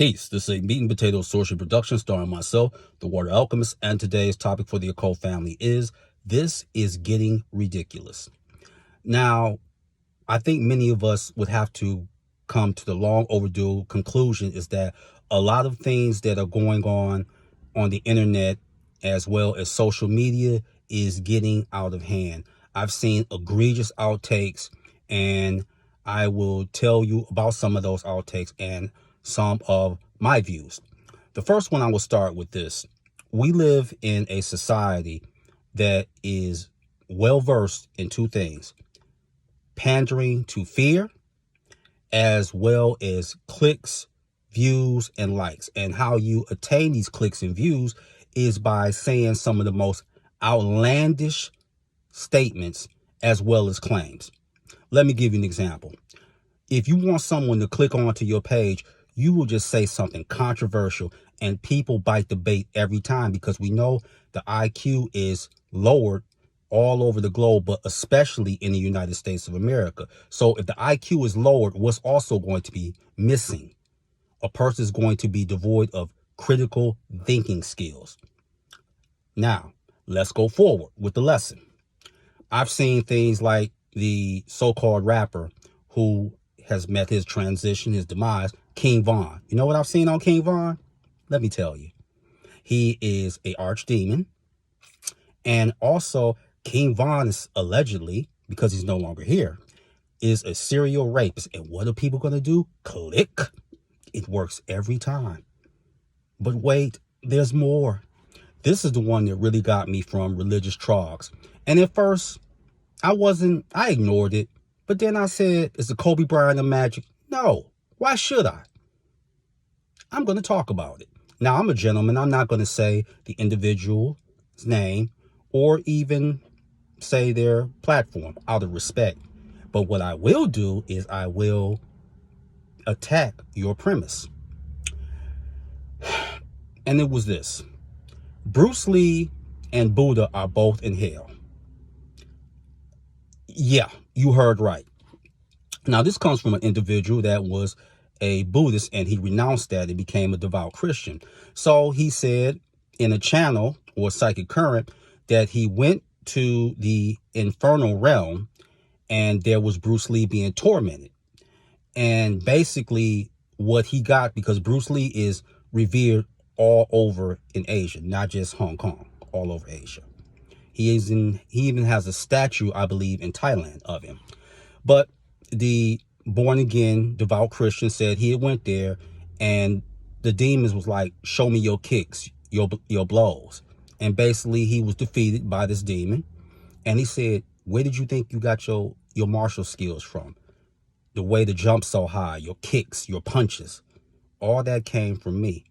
Peace. This is a Meat and Potatoes Social Production starring myself, the Water Alchemist, and today's topic for the occult family is This is Getting Ridiculous. Now, I think many of us would have to come to the long overdue conclusion is that a lot of things that are going on the internet as well as social media is getting out of hand. I've seen egregious outtakes, and I will tell you about some of those outtakes and some of my views. The first one, I will start with this. We live in a society that is well versed in two things: pandering to fear, as well as clicks, views, and likes. And how you attain these clicks and views is by saying some of the most outlandish statements as well as claims. Let me give you an example. If you want someone to click onto your page, you will just say something controversial, and people bite the bait every time, because we know the IQ is lowered all over the globe, but especially in the United States of America. So if the IQ is lowered, what's also going to be missing? A person is going to be devoid of critical thinking skills. Now, let's go forward with the lesson. I've seen things like the so-called rapper who has met his transition, his demise, King Von. You know what I've seen on King Von? Let me tell you. He is a archdemon. And also, King Von is allegedly, because he's no longer here, is a serial rapist. And what are people going to do? Click. It works every time. But wait, there's more. This is the one that really got me from Religious Trogs. And at first, I ignored it. But then I said, is the Kobe Bryant of magic? No. Why should I? I'm going to talk about it. Now, I'm a gentleman. I'm not going to say the individual's name or even say their platform out of respect. But what I will do is I will attack your premise. And it was this. Bruce Lee and Buddha are both in hell. Yeah, you heard right. Now, this comes from an individual that was a Buddhist, and he renounced that and became a devout Christian. So he said in a channel or psychic current that he went to the infernal realm and there was Bruce Lee being tormented. And basically what he got, because Bruce Lee is revered all over in Asia, not just Hong Kong, all over Asia. He even has a statue, I believe, in Thailand of him. But the born-again devout Christian said he went there, and the demons was like, show me your kicks, your blows. And basically he was defeated by this demon. And he said, where did you think you got your martial skills from? The way to jump so high, your kicks, your punches, all that came from me.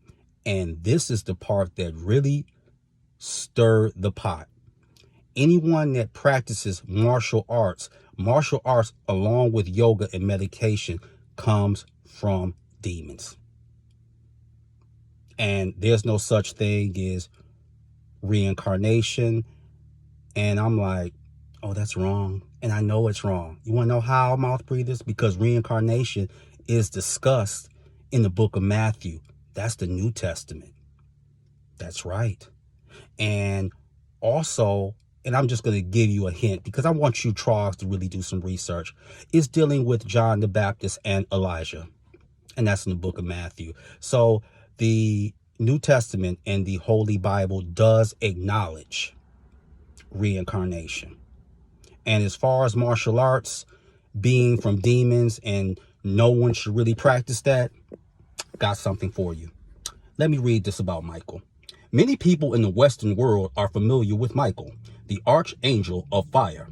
And this is the part that really stirred the pot. Anyone that practices martial arts along with yoga and medication comes from demons. And there's no such thing as reincarnation. And I'm like, oh, that's wrong. And I know it's wrong. You want to know how, mouth breathers? Because reincarnation is discussed in the book of Matthew. That's the New Testament. That's right. And also, and I'm just going to give you a hint because I want you trogs to really do some research, is dealing with John the Baptist and Elijah. And that's in the book of Matthew. So the New Testament and the Holy Bible does acknowledge reincarnation. And as far as martial arts being from demons and no one should really practice that, got something for you. Let me read this about Michael. Many people in the Western world are familiar with Michael, the archangel of fire.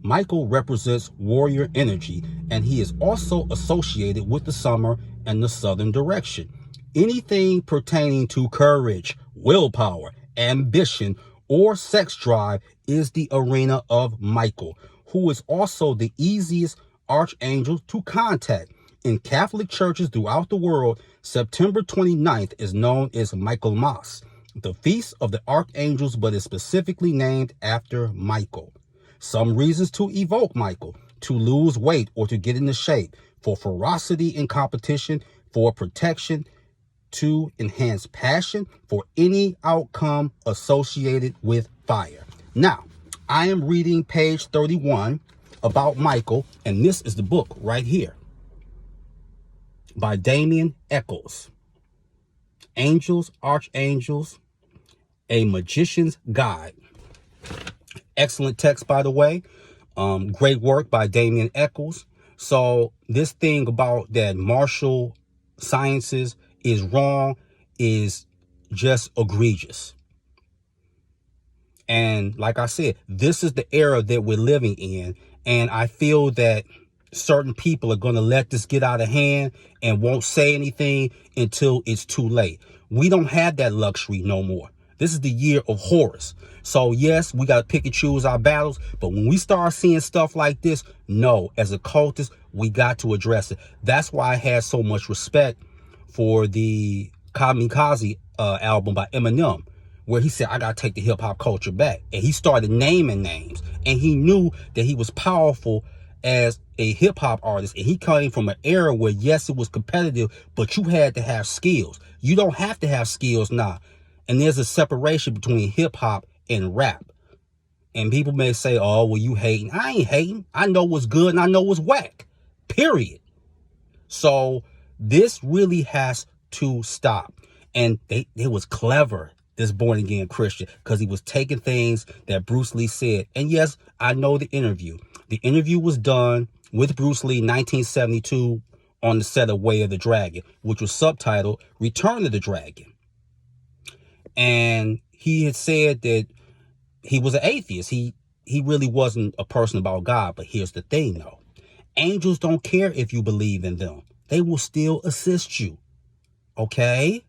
Michael represents warrior energy, and he is also associated with the summer and the southern direction. Anything pertaining to courage, willpower, ambition, or sex drive is the arena of Michael, who is also the easiest archangel to contact. In Catholic churches throughout the world, September 29th is known as Michaelmas, the feast of the archangels, but is specifically named after Michael. Some reasons to evoke Michael: to lose weight or to get into shape, for ferocity in competition, for protection, to enhance passion for any outcome associated with fire. Now, I am reading page 31 about Michael, and this is the book right here by Damien Echols. Angels, Archangels, A Magician's Guide. Excellent text, by the way. Great work by Damien Echols. So this thing about that martial sciences is wrong is just egregious. And like I said, this is the era that we're living in. And I feel that certain people are going to let this get out of hand and won't say anything until it's too late. We don't have that luxury no more. This is the year of Horus. So yes, we got to pick and choose our battles. But when we start seeing stuff like this, no, as a cultist, we got to address it. That's why I had so much respect for the Kamikaze album by Eminem, where he said, I got to take the hip hop culture back. And he started naming names. And he knew that he was powerful as a hip hop artist. And he came from an era where, yes, it was competitive, but you had to have skills. You don't have to have skills now. And there's a separation between hip hop and rap. And people may say, oh, well, you hating. I ain't hating. I know what's good and I know what's whack. Period. So this really has to stop. And they was clever, this born again Christian, because he was taking things that Bruce Lee said. And yes, I know the interview. The interview was done with Bruce Lee in 1972 on the set of Way of the Dragon, which was subtitled Return of the Dragon. And he had said that he was an atheist. He really wasn't a person about God. But here's the thing, though. Angels don't care if you believe in them. They will still assist you. Okay?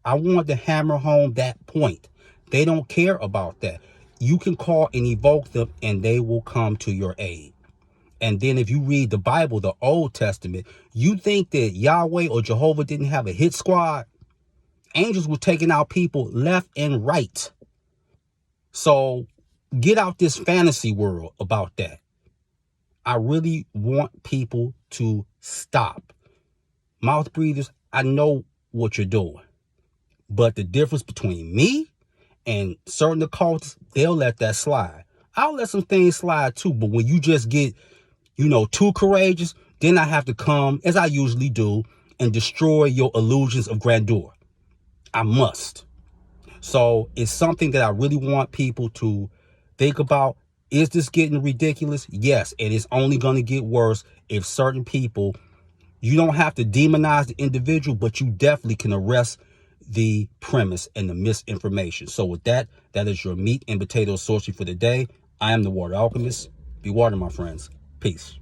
I want to hammer home that point. They don't care about that. You can call and evoke them and they will come to your aid. And then if you read the Bible, the Old Testament, you think that Yahweh or Jehovah didn't have a hit squad? Angels were taking out people left and right. So get out this fantasy world about that. I really want people to stop. Mouth breathers, I know what you're doing. But the difference between me and certain occultists, they'll let that slide. I'll let some things slide too. But when you just get, too courageous, then I have to come, as I usually do, and destroy your illusions of grandeur. I must. So it's something that I really want people to think about. Is this getting ridiculous? Yes. And it's only going to get worse if certain people, you don't have to demonize the individual, but you definitely can arrest the premise and the misinformation. So with that, that is your meat and potato sorcery for the day. I am the Water Alchemist. Be water, my friends. Peace.